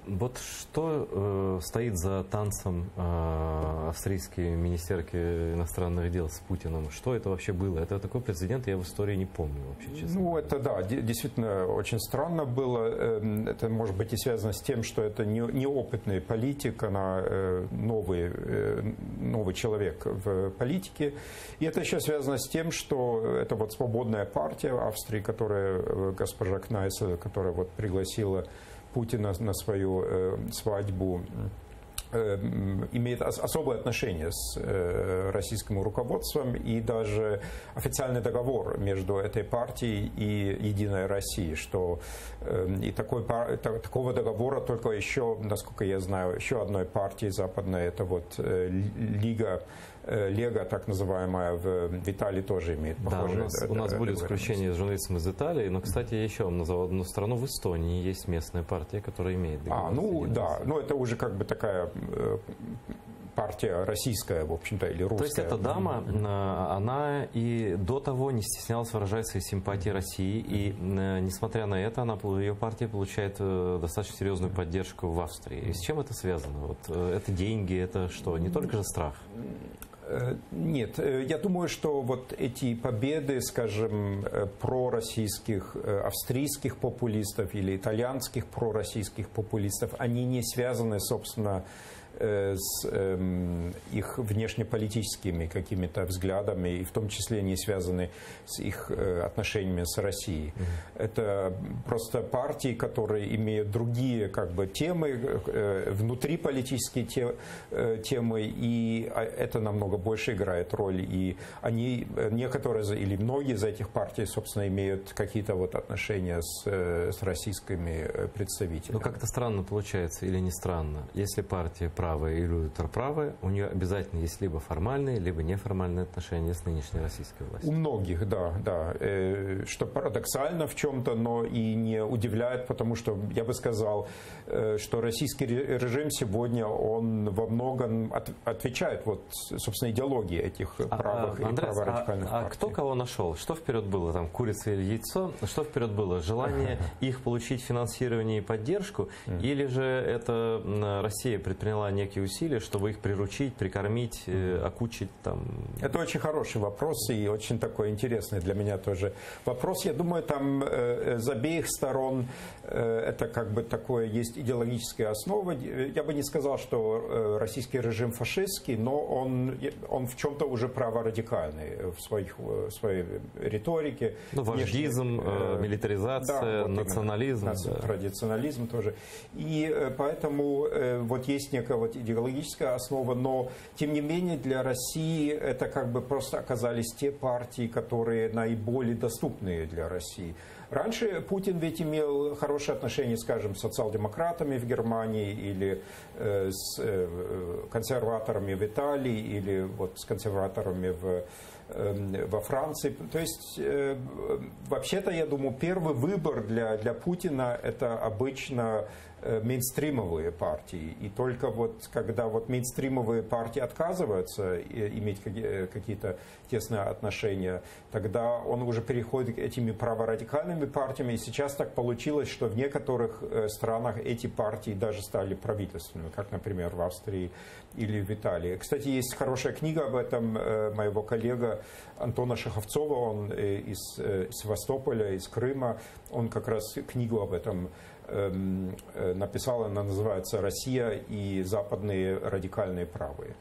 Вот что стоит за танцем австрийской министерки иностранных дел с Путиным? Что это вообще было? Это такой прецедент, я в истории не помню вообще, честно. Ну, это да, действительно очень странно было. Это может быть и связано с тем, что это неопытный политик, она новый человек в политике. И это еще связано с тем, что это вот свободная партия Австрии, которая, госпожа Кнайсел, которая вот пригласила Путина на свою свадьбу, имеет особое отношение с российским руководством, и даже официальный договор между этой партией и Единой Россией, что и такого договора только еще, насколько я знаю, еще одной партии западной, это вот Лега, так называемая, в Италии тоже имеет похожее. Да, у нас были исключения с журналистом из Италии, но, кстати, я еще вам назвал одну страну, в Эстонии есть местная партия, которая имеет договор. Ну да, но это уже как бы такая партия российская, в общем-то, или русская. То есть эта дама, она и до того не стеснялась выражать свои симпатии России, и несмотря на это, ее партия получает достаточно серьезную поддержку в Австрии. И с чем это связано? Вот, это деньги, это что, не только же страх? Нет, я думаю, что вот эти победы, скажем, пророссийских австрийских популистов или итальянских пророссийских популистов, они не связаны, собственно, с их внешнеполитическими какими-то взглядами, и в том числе не связаны с их отношениями с Россией. Это просто партии, которые имеют другие как бы темы, внутриполитические темы, и это намного больше играет роль. И они, некоторые или многие из этих партий, собственно, имеют какие-то вот отношения с российскими представителями. Ну, как-то странно получается, или не странно, если партия правая или ультраправая, у нее обязательно есть либо формальные, либо неформальные отношения с нынешней российской властью. У многих, да. Что парадоксально в чем-то, но и не удивляет, потому что я бы сказал, что российский режим сегодня, он во многом отвечает, вот, собственно, идеологии этих правых и праворадикальных партий. А кто кого нашел? Что вперед было, там, курица или яйцо? Что вперед было? Желание их получить финансирование и поддержку? Или же это Россия предприняла некие усилия, чтобы их приручить, прикормить, окучить там? Это очень хороший вопрос и очень такой интересный для меня тоже вопрос. Я думаю, там с обеих сторон это как бы такое есть идеологическая основа. Я бы не сказал, что российский режим фашистский, но он в чем-то уже праворадикальный в своей риторике. Ну, вождизм, милитаризация, да, национализм. Традиционализм тоже. И поэтому вот есть некая вот идеологическая основа, но тем не менее для России это как бы просто оказались те партии, которые наиболее доступные для России. Раньше Путин ведь имел хорошие отношения, скажем, с социал-демократами в Германии или с консерваторами в Италии или вот с консерваторами во Франции. То есть, вообще-то, я думаю, первый выбор для Путина это обычно мейнстримовые партии. И только вот когда вот мейнстримовые партии отказываются иметь какие-то тесные отношения, тогда он уже переходит к этими праворадикальными партиями. И сейчас так получилось, что в некоторых странах эти партии даже стали правительственными, как, например, в Австрии или в Италии. Кстати, есть хорошая книга об этом моего коллега Антона Шаховцова, он из Севастополя, из Крыма, он как раз книгу об этом написал, она называется «Россия и западные радикальные правые».